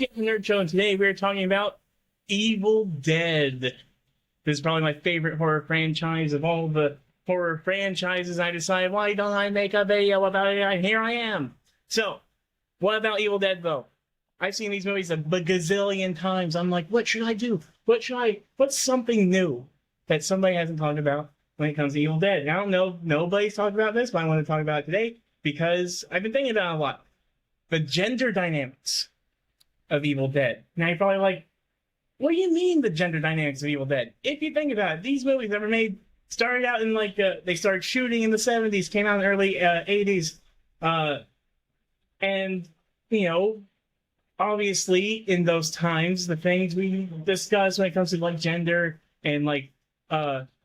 Skip the Nerd Show, and today we're talking about Evil Dead. This is probably my favorite horror franchise of all the horror franchises. I decided, why don't I make a video about it? And here I am. So, what about Evil Dead, though? I've seen these movies a gazillion times. I'm like, what should I do? What's something new that somebody hasn't talked about when it comes to Evil Dead? And I don't know, nobody's talked about this, but I want to talk about it today because I've been thinking about it a lot. The gender dynamics of Evil Dead. Now you're probably like, what do you mean the gender dynamics of Evil Dead? If you think about it, these movies that were made started out in they started shooting in the 70s, came out in the early 80s, and you know, obviously in those times, the things we discuss when it comes to like gender and like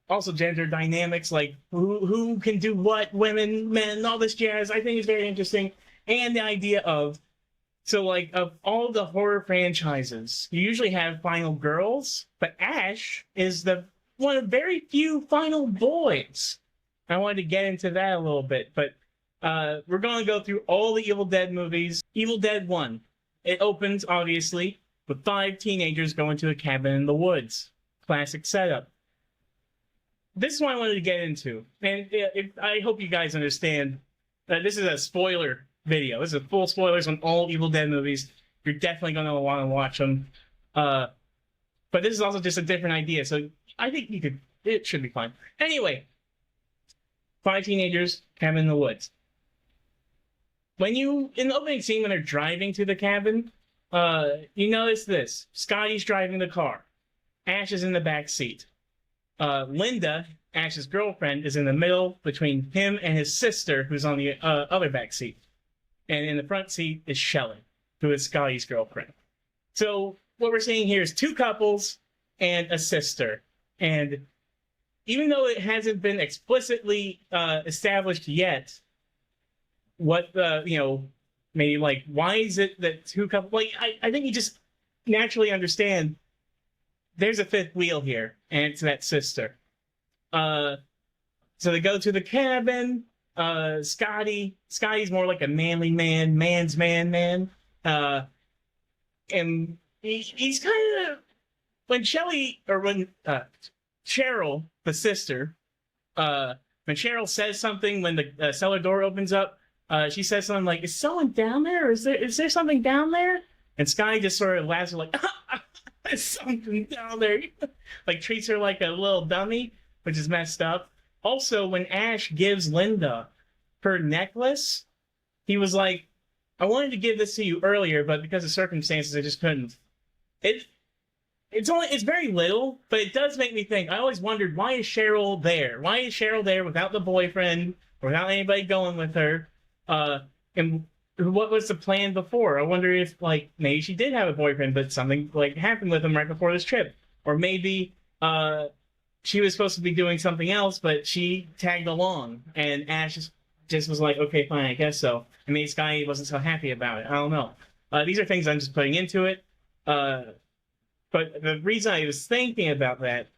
also gender dynamics, like who can do what, women, men, all this jazz, I think is very interesting. And the idea of, so like, of all the horror franchises, you usually have final girls, but Ash is one of very few final boys. I wanted to get into that a little bit, but we're going to go through all the Evil Dead movies. Evil Dead 1. It opens, obviously, with 5 teenagers going to a cabin in the woods. Classic setup. This is what I wanted to get into, and I hope you guys understand that this is a spoiler video. This is full spoilers on all Evil Dead movies. You're definitely going to want to watch them. But this is also just a different idea, so I think it should be fine. Anyway, 5 teenagers, cabin in the woods. In the opening scene when they're driving to the cabin, you notice this. Scotty's driving the car. Ash is in the back seat. Linda, Ash's girlfriend, is in the middle between him and his sister, who's on the other back seat. And in the front seat is Shelley, who is Scotty's girlfriend. So what we're seeing here is 2 couples and a sister. And even though it hasn't been explicitly established yet, what maybe like, why is it that 2 couples, like, I think you just naturally understand there's a 5th wheel here, and it's that sister. So they go to the cabin. Scotty's more like a manly man, man's man. And he's kind of, when Cheryl, the sister, when Cheryl says something when the cellar door opens up, she says something like, "Is someone down there? Or is there something down there?" And Scotty just sort of laughs like, "There's something down there." Like treats her like a little dummy, which is messed up. Also, when Ash gives Linda her necklace, he was like, "I wanted to give this to you earlier, but because of circumstances, I just couldn't." It's very little, but it does make me think. I always wondered, why is Cheryl there? Why is Cheryl there without the boyfriend, or without anybody going with her? And what was the plan before? I wonder if, like, maybe she did have a boyfriend, but something like happened with him right before this trip, or maybe she was supposed to be doing something else, but she tagged along, and Ash just was like, "Okay, fine, I guess so." And maybe Sky wasn't so happy about it. I don't know. These are things I'm just putting into it. But the reason I was thinking about that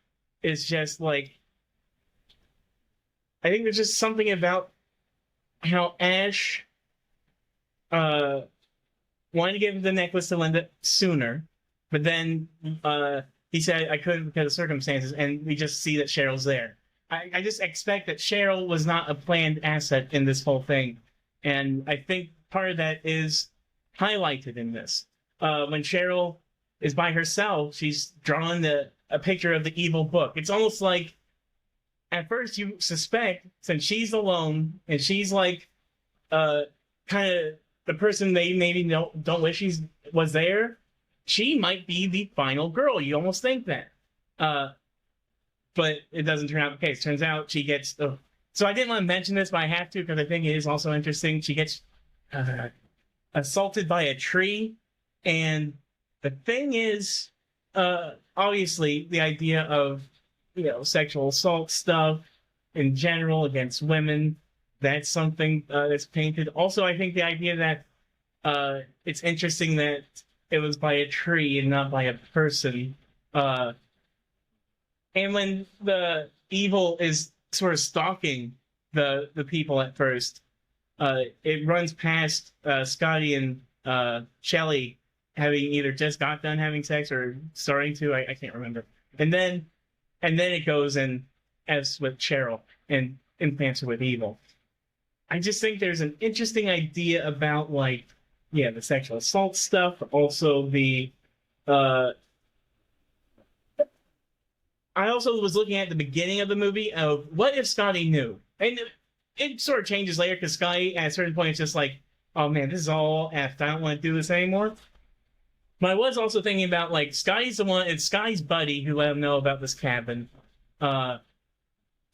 is just like, I think there's just something about how Ash wanted to give the necklace to Linda sooner, but then he said, "I couldn't because of circumstances," and we just see that Cheryl's there. I just expect that Cheryl was not a planned asset in this whole thing, and I think part of that is highlighted in this. When Cheryl is by herself, she's drawn a picture of the evil book. It's almost like, at first you suspect, since she's alone, and she's like, kind of the person they maybe don't wish was there, she might be the final girl. You almost think that. But it doesn't turn out the case. Turns out she gets... So I didn't want to mention this, but I have to because I think it is also interesting. She gets assaulted by a tree. And the thing is, obviously, the idea of, sexual assault stuff in general against women, that's something that's painted. Also, I think the idea that it's interesting that it was by a tree and not by a person. And when the evil is sort of stalking the people at first, it runs past Scotty and Shelley having either just got done having sex or starting to. I can't remember. And then it goes in as with Cheryl and implants her with evil. I just think there's an interesting idea about like, yeah, the sexual assault stuff, but also the I also was looking at the beginning of the movie of what if Scotty knew? And it sort of changes later because Scotty at a certain point is just like, oh man, this is all effed. I don't want to do this anymore. But I was also thinking about like Scotty's the one, it's Scotty's buddy who let him know about this cabin.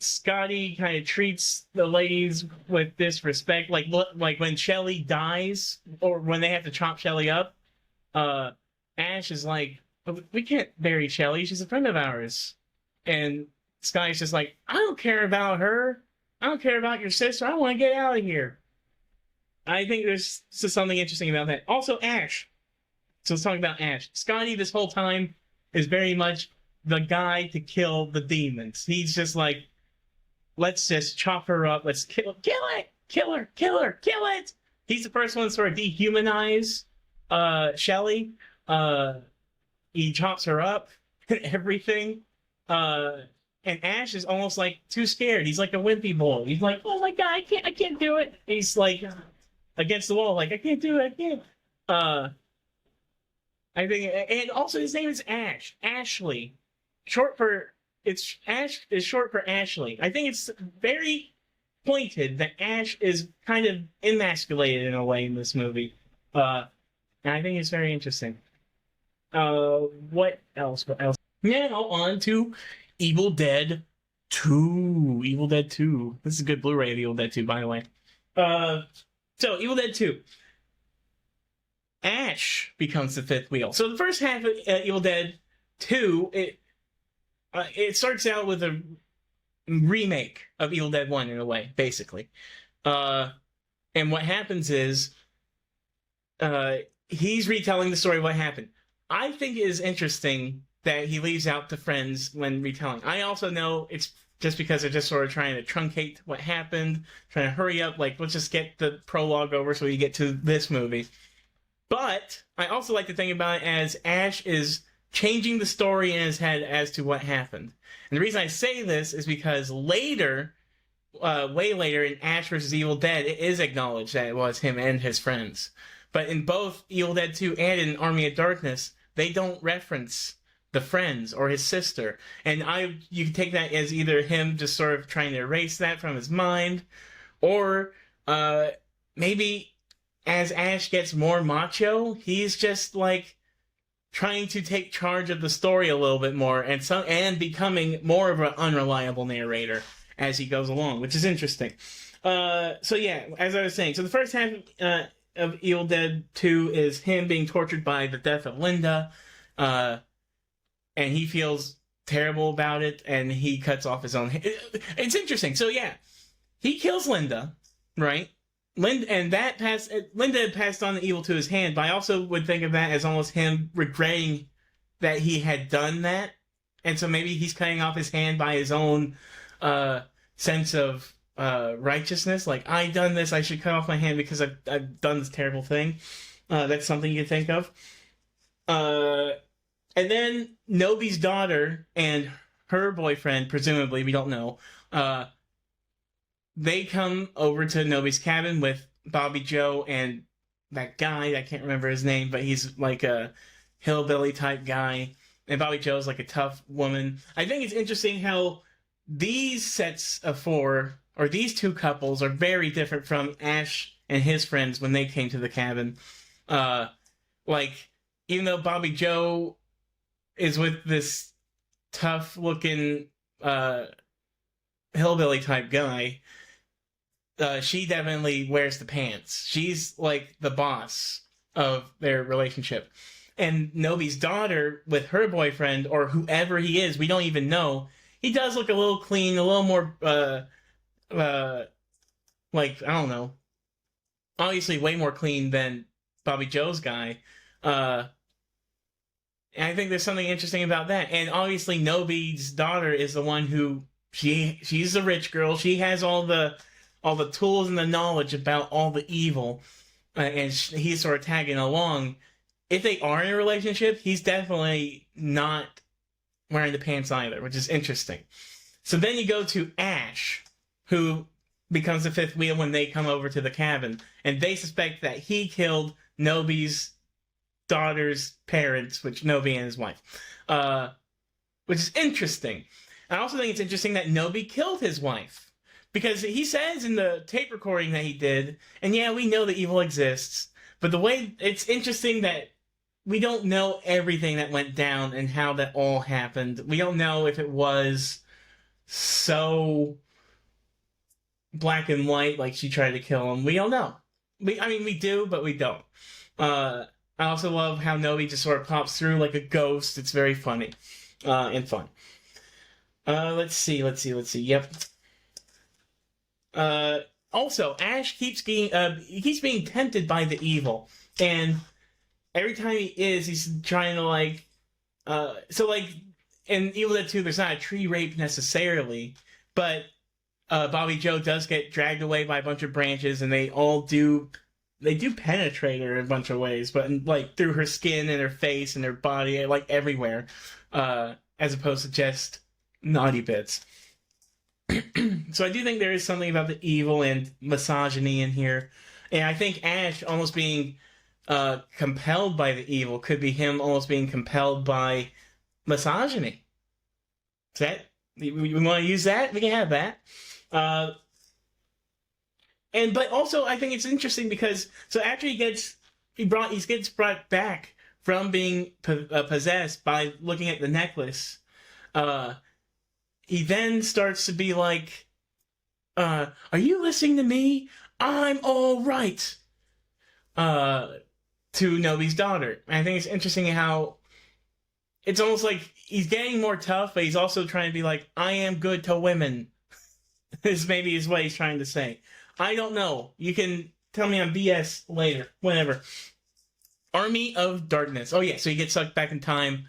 Scotty kind of treats the ladies with disrespect, like when Shelly dies or when they have to chop Shelly up. Ash is like, we can't bury Shelly. She's a friend of ours. And Scotty's just like, I don't care about her. I don't care about your sister. I want to get out of here. I think there's just something interesting about that. Also, Ash. So let's talk about Ash. Scotty, this whole time, is very much the guy to kill the demons. He's just like, let's just chop her up. Let's kill it. Kill her. Kill her. Kill it. He's the first one to sort of dehumanize Shelly. He chops her up and everything. And Ash is almost like too scared. He's like a wimpy bull. He's like, oh my god, I can't do it. He's like against the wall, like I can't do it. I can't. I think, and also his name is Ash. Ashley, Ash is short for Ashley. I think it's very pointed that Ash is kind of emasculated in a way in this movie. And I think it's very interesting. What else? Now on to Evil Dead 2. Evil Dead 2. This is a good Blu-ray of Evil Dead 2, by the way. So Evil Dead 2. Ash becomes the fifth wheel. So the first half of Evil Dead 2, it starts out with a remake of Evil Dead 1 in a way, basically. And what happens is he's retelling the story of what happened. I think it is interesting that he leaves out the friends when retelling. I also know it's just because they're just sort of trying to truncate what happened, trying to hurry up, like, let's just get the prologue over so we get to this movie. But I also like to think about it as Ash is changing the story in his head as to what happened. And the reason I say this is because later, way later in Ash vs. Evil Dead, it is acknowledged that it was him and his friends. But in both Evil Dead 2 and in Army of Darkness, they don't reference the friends or his sister. And you can take that as either him just sort of trying to erase that from his mind, or maybe as Ash gets more macho, he's just like trying to take charge of the story a little bit more and becoming more of an unreliable narrator as he goes along, which is interesting. So yeah, as I was saying, so the first half of Evil Dead 2 is him being tortured by the death of Linda, and he feels terrible about it, and he cuts off his own hand. It's interesting. So yeah, he kills Linda, right? Linda had passed on the evil to his hand, but I also would think of that as almost him regretting that he had done that, and so maybe he's cutting off his hand by his own sense of righteousness. Like, I done this, I should cut off my hand because I've done this terrible thing. That's something you think of. And then Nobi's daughter and her boyfriend, presumably, we don't know, they come over to Nobi's cabin with Bobby Joe and that guy, I can't remember his name, but he's like a hillbilly type guy. And Bobby Joe's like a tough woman. I think it's interesting how these sets of four, or these two couples, are very different from Ash and his friends when they came to the cabin. Like, even though Bobby Joe is with this tough-looking hillbilly type guy, she definitely wears the pants. She's like the boss of their relationship. And Nobi's daughter with her boyfriend, or whoever he is, we don't even know. He does look a little clean, a little more, like, I don't know. Obviously way more clean than Bobby Joe's guy. And I think there's something interesting about that. And obviously Nobi's daughter is the one who, she's the rich girl. She has all the tools and the knowledge about all the evil. And he's sort of tagging along. if they are in a relationship, he's definitely not wearing the pants either, which is interesting. So then you go to Ash, who becomes the fifth wheel when they come over to the cabin, and they suspect that he killed Nobi's daughter's parents, which Nobi and his wife, which is interesting. I also think it's interesting that Nobi killed his wife, because he says in the tape recording that he did, and yeah, we know that evil exists, but the way it's interesting that we don't know everything that went down and how that all happened. We don't know if it was so black and white, like she tried to kill him. We don't know. We do, but we don't. I also love how Nobi just sort of pops through like a ghost. It's very funny and fun. Let's see. Yep. Also, Ash keeps being tempted by the evil, and every time he's trying to like, in Evil Dead 2, there's not a tree rape necessarily, but Bobby Joe does get dragged away by a bunch of branches, and they do penetrate her in a bunch of ways, but like through her skin and her face and her body, like everywhere, as opposed to just naughty bits. So I do think there is something about the evil and misogyny in here, and I think Ash almost being compelled by the evil could be him almost being compelled by misogyny. Is that we want to use that? We can have that. But also I think it's interesting because so after he gets brought back from being possessed by looking at the necklace, he then starts to be like, "Are you listening to me? I'm all right." To Nobi's daughter. And I think it's interesting how it's almost like he's getting more tough, but he's also trying to be like, I am good to women. This maybe is what he's trying to say. I don't know. You can tell me on BS later. Whenever. Army of Darkness. Oh yeah, so he gets sucked back in time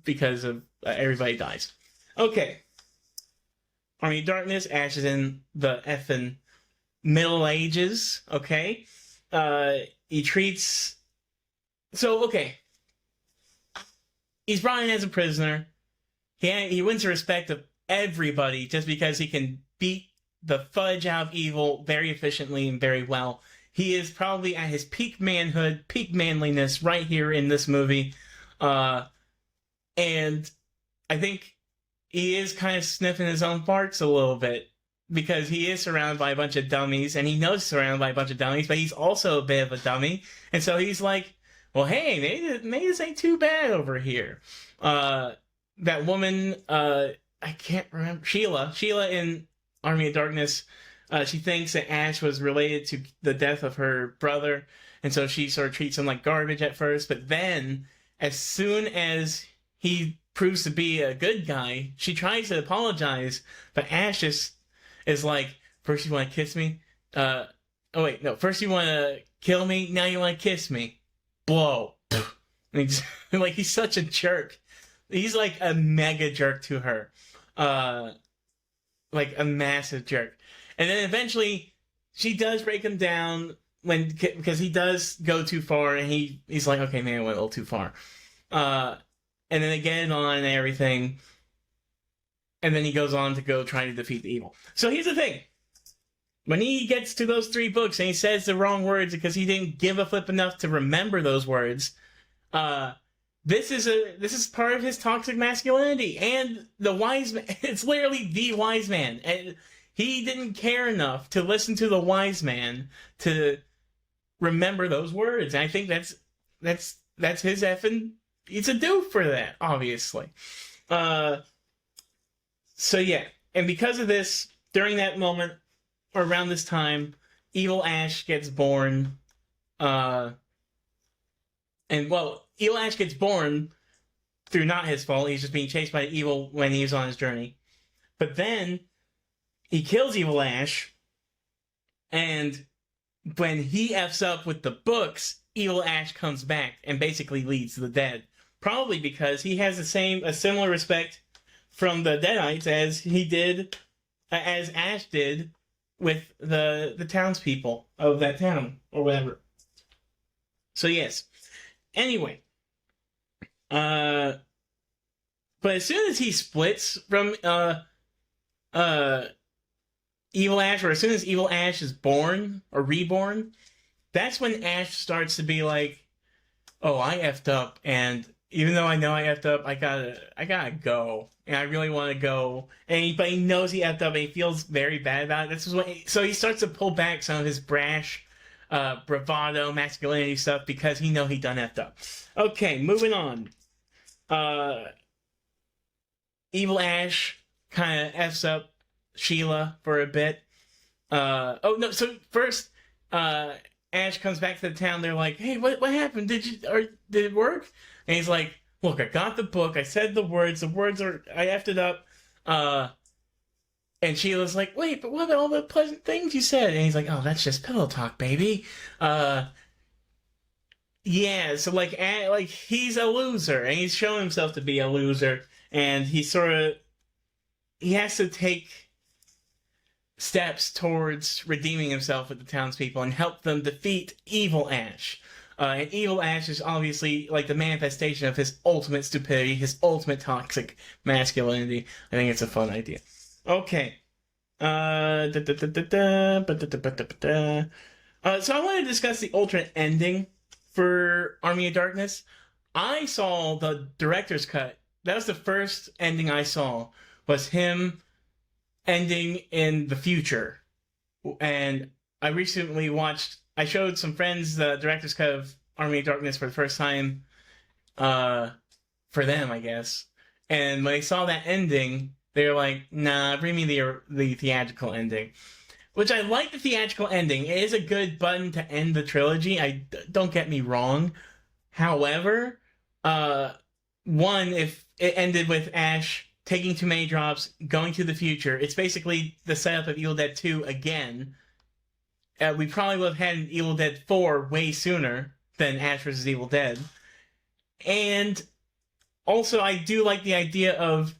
because of everybody dies. Okay. Army of Darkness. Ash is in the effing Middle Ages. Okay. He treats... So, okay. He's brought in as a prisoner. He wins the respect of everybody just because he can beat the fudge out of evil very efficiently and very well. He is probably at his peak manhood, peak manliness right here in this movie. And I think he is kind of sniffing his own farts a little bit, because he is surrounded by a bunch of dummies, and he knows he's surrounded by a bunch of dummies, but he's also a bit of a dummy. And so he's like, well, hey, maybe this ain't too bad over here. That woman, I can't remember, Sheila in Army of Darkness, she thinks that Ash was related to the death of her brother, and so she sort of treats him like garbage at first, but then, as soon as he proves to be a good guy, she tries to apologize, but Ash just is like, first you want to kiss me? First you want to kill me, now you want to kiss me. Blow. He's such a jerk. He's like a mega jerk to her. Like a massive jerk. And then eventually, she does break him down because he does go too far, and he's like, okay, man, I went a little too far. And then they get on and everything. And then he goes on to go try to defeat the evil. So here's the thing. When he gets to those 3 books and he says the wrong words because he didn't give a flip enough to remember those words, this is part of his toxic masculinity. And the wise man, it's literally the wise man. And he didn't care enough to listen to the wise man to remember those words. And I think that's his effing, he's a dude for that, obviously. So yeah, and because of this, during that moment, or around this time, Evil Ash gets born. Evil Ash gets born through not his fault. He's just being chased by evil when he was on his journey. But then, he kills Evil Ash, and when he F's up with the books, Evil Ash comes back and basically leads the dead. Probably because he has a similar respect from the Deadites as Ash did with the townspeople of that town, or whatever. So yes, Anyway, uh, but as soon as he splits from uh Evil Ash, or as soon as Evil Ash is born or reborn, that's when Ash starts to be like, "Oh, I effed up," and even though I know I effed up, I gotta go, and I really want to go. But he knows he effed up, and he feels very bad about it. This is so he starts to pull back some of his brash, bravado, masculinity stuff because he know he done effed up. Okay, moving on. Uh, Evil Ash kind of f's up Sheila for a bit. Oh no! So first, Ash comes back to the town. They're like, "Hey, what happened? Did it work?" And he's like, "Look, I got the book. I said the words. The words are I effed it up." And Sheila's like, "Wait, but what about all the pleasant things you said?" And he's like, "Oh, that's just pillow talk, baby." Yeah. So like he's a loser, and he's shown himself to be a loser, and he has to take steps towards redeeming himself with the townspeople and help them defeat Evil Ash. And Evil Ash is obviously like the manifestation of his ultimate stupidity, his ultimate toxic masculinity. I think it's a fun idea. Okay. So I want to discuss the alternate ending for Army of Darkness. I saw the director's cut. That was the first ending I saw, was him ending in the future. And I showed some friends the director's cut of Army of Darkness for the first time, for them, I guess. And when they saw that ending, they were like, "Nah, bring me the theatrical ending." Which I like the theatrical ending. It is a good button to end the trilogy. Don't get me wrong. However, one, if it ended with Ash taking too many drops, going to the future, it's basically the setup of Evil Dead 2 again. We probably would have had an Evil Dead 4 way sooner than Ash vs. Evil Dead. And also, I do like the idea of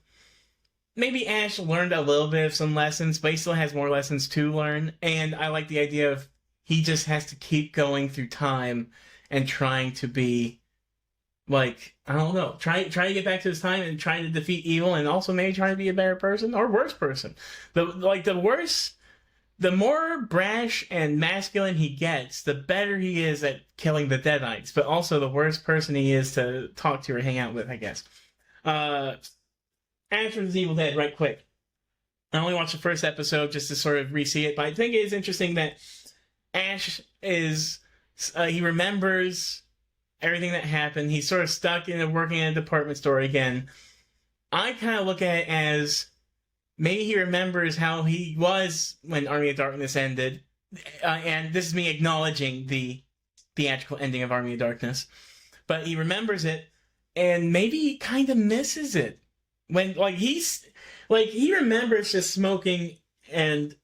maybe Ash learned a little bit of some lessons, but he still has more lessons to learn. And I like the idea of he just has to keep going through time and trying to be, like, I don't know, try to get back to his time and try to defeat evil, and also maybe try to be a better person or worse person. The more brash and masculine he gets, the better he is at killing the Deadites, but also the worse person he is to talk to or hang out with, I guess. Ash vs. Evil Dead, right quick. I only watched the first episode just to sort of re-see it, but I think it is interesting that Ash is, he remembers everything that happened. He's sort of stuck in working in a department store again. I kind of look at it as maybe he remembers how he was when Army of Darkness ended, and this is me acknowledging the theatrical ending of Army of Darkness, but he remembers it, and maybe he kind of misses it when he remembers just smoking and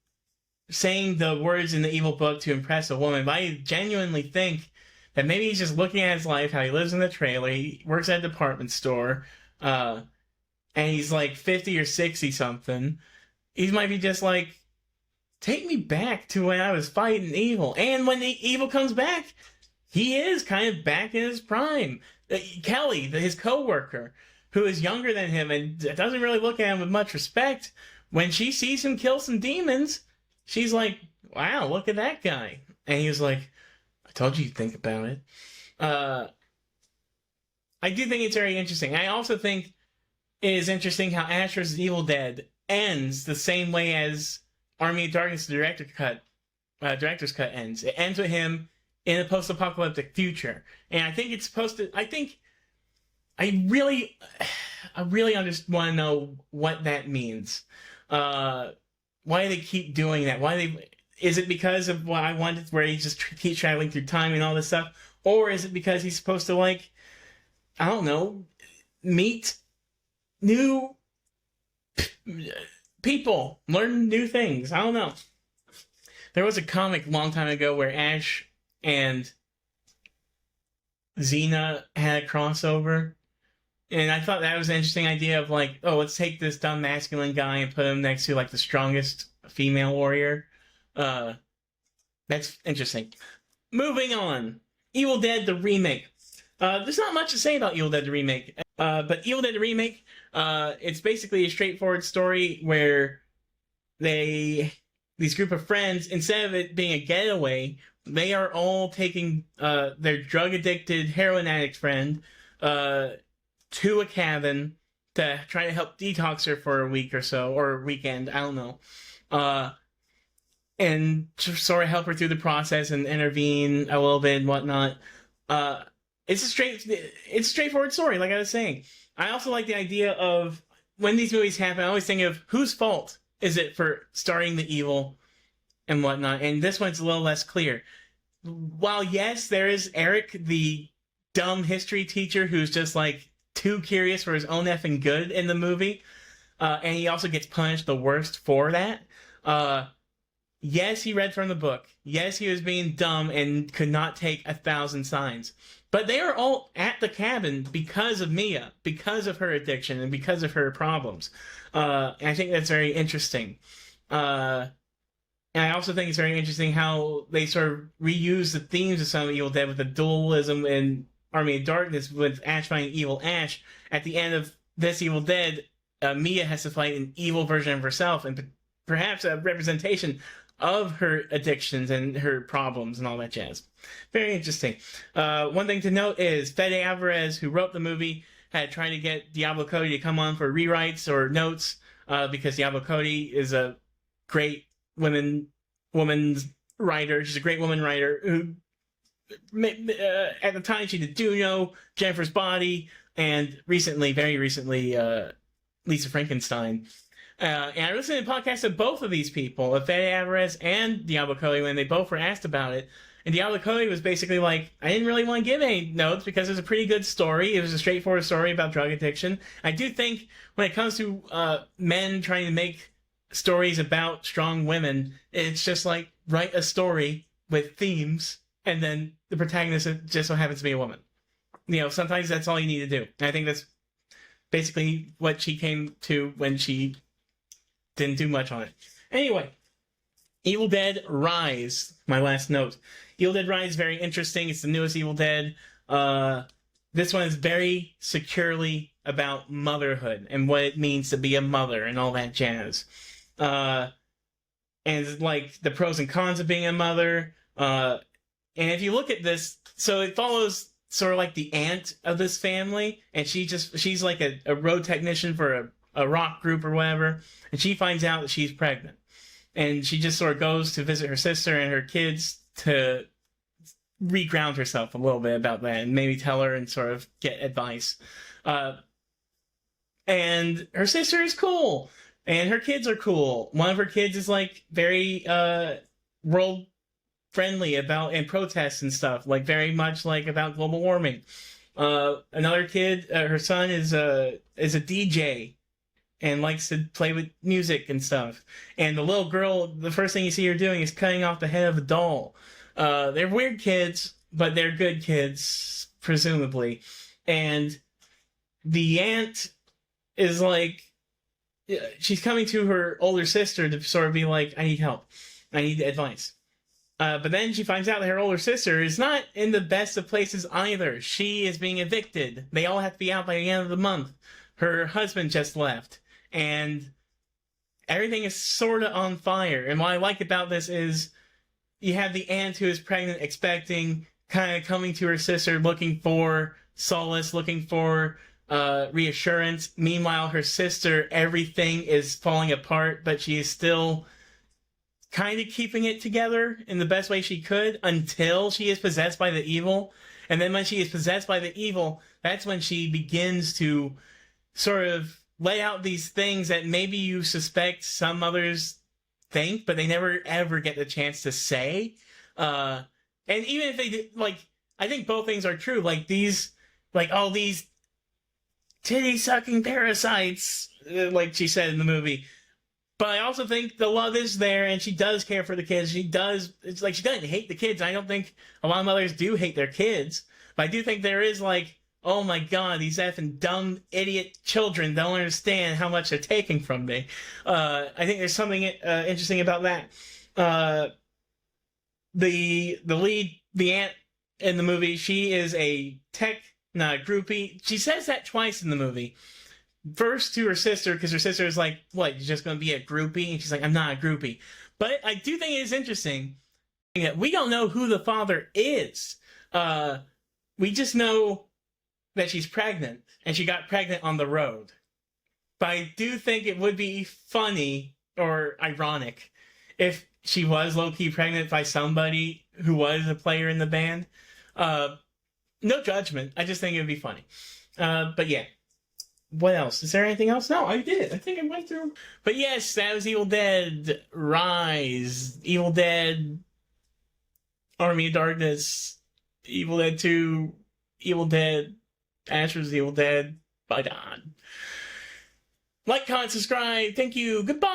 saying the words in the evil book to impress a woman. But I genuinely think that maybe he's just looking at his life, how he lives in the trailer, he works at a department store, and he's like 50 or 60 something. He might be just like, take me back to when I was fighting evil. And when the evil comes back, he is kind of back in his prime. Kelly, his co-worker, who is younger than him and doesn't really look at him with much respect, when she sees him kill some demons, she's like, wow, look at that guy. And he was like, I told you you'd think about it. I do think it's very interesting. I also think it is interesting how Ash vs. Evil Dead ends the same way as Army of Darkness, the director's cut ends. It ends with him in a post-apocalyptic future. And I think it's supposed to, I really just want to know what that means. Why do they keep doing that? Is it because of what I wanted, where he just keeps traveling through time and all this stuff? Or is it because he's supposed to, like, I don't know, meet new people, learn new things? I don't know. There was a comic a long time ago where Ash and Xena had a crossover. And I thought that was an interesting idea of, like, oh, let's take this dumb masculine guy and put him next to, like, the strongest female warrior. That's interesting. Moving on. Evil Dead, the remake. There's not much to say about Evil Dead the Remake. But Evil Dead the Remake, it's basically a straightforward story where these group of friends, instead of it being a getaway, they are all taking their drug addicted heroin addict friend to a cabin to try to help detox her for a week or so, or a weekend, I don't know. And to sort of help her through the process and intervene a little bit and whatnot. It's a straightforward story, like I was saying. I also like the idea of when these movies happen, I always think of whose fault is it for starting the evil and whatnot. And this one's a little less clear. While yes, there is Eric, the dumb history teacher who's just like too curious for his own effing good in the movie, and he also gets punished the worst for that. Yes, he read from the book. Yes, he was being dumb and could not take 1,000 signs. But they are all at the cabin because of Mia, because of her addiction, and because of her problems. And I think that's very interesting. And I also think it's very interesting how they sort of reuse the themes of some of Evil Dead with the dualism and Army of Darkness with Ash fighting evil Ash. At the end of this Evil Dead, Mia has to fight an evil version of herself and perhaps a representation of her addictions and her problems and all that jazz. Very interesting. One thing to note is Fede Alvarez, who wrote the movie, had tried to get Diablo Cody to come on for rewrites or notes because Diablo Cody is a great woman's writer. She's a great woman writer who, at the time, she did Juno, Jennifer's Body, and recently, very recently, Lisa Frankenstein. And I listened to podcasts of both of these people, of Fede Alvarez and Diablo Cody, when they both were asked about it. And Diablo Cody was basically like, I didn't really want to give any notes because it was a pretty good story. It was a straightforward story about drug addiction. I do think when it comes to men trying to make stories about strong women, it's just like, write a story with themes, and then the protagonist just so happens to be a woman. Sometimes that's all you need to do. And I think that's basically what she came to when she didn't do much on it. Anyway, Evil Dead Rise, my last note. Evil Dead Rise is very interesting. It's the newest Evil Dead. This one is very securely about motherhood and what it means to be a mother and all that jazz. And like the pros and cons of being a mother. And if you look at this, so it follows sort of like the aunt of this family, and she's like a road technician for a rock group or whatever, and she finds out that she's pregnant. And she just sort of goes to visit her sister and her kids to reground herself a little bit about that and maybe tell her and sort of get advice. And her sister is cool, and her kids are cool. One of her kids is like very world friendly about and protests and stuff, like very much like about global warming. Another kid, her son is a DJ and likes to play with music and stuff. And the little girl, the first thing you see her doing is cutting off the head of a doll. They're weird kids, but they're good kids, presumably. And the aunt is like, she's coming to her older sister to sort of be like, I need help. I need advice. But then she finds out that her older sister is not in the best of places either. She is being evicted. They all have to be out by the end of the month. Her husband just left. And everything is sort of on fire. And what I like about this is you have the aunt who is pregnant, expecting, kind of coming to her sister, looking for solace, looking for reassurance. Meanwhile, her sister, everything is falling apart, but she is still kind of keeping it together in the best way she could until she is possessed by the evil. And then when she is possessed by the evil, that's when she begins to sort of lay out these things that maybe you suspect some others think, but they never ever get the chance to say. And even if they did, like, I think both things are true. Like these, like all these titty sucking parasites, like she said in the movie. But I also think the love is there, and she does care for the kids. It's like she doesn't hate the kids. I don't think a lot of mothers do hate their kids. But I do think there is like, oh my god, these effing dumb idiot children don't understand how much they're taking from me. I think there's something interesting about that. The lead, the aunt in the movie, she is a tech not a groupie. She says that twice in the movie. First to her sister, because her sister is like, what, you're just going to be a groupie? And she's like, I'm not a groupie. But I do think it is interesting that we don't know who the father is. We just know that she's pregnant, and she got pregnant on the road. But I do think it would be funny or ironic if she was low-key pregnant by somebody who was a player in the band. No judgment. I just think it would be funny. But yeah. What else? Is there anything else? No, I did. I think I went through. But yes, that was Evil Dead Rise, Evil Dead Army of Darkness, Evil Dead 2, Evil Dead, Ash vs. Evil Dead. Bye, Don. Like, comment, subscribe. Thank you. Goodbye.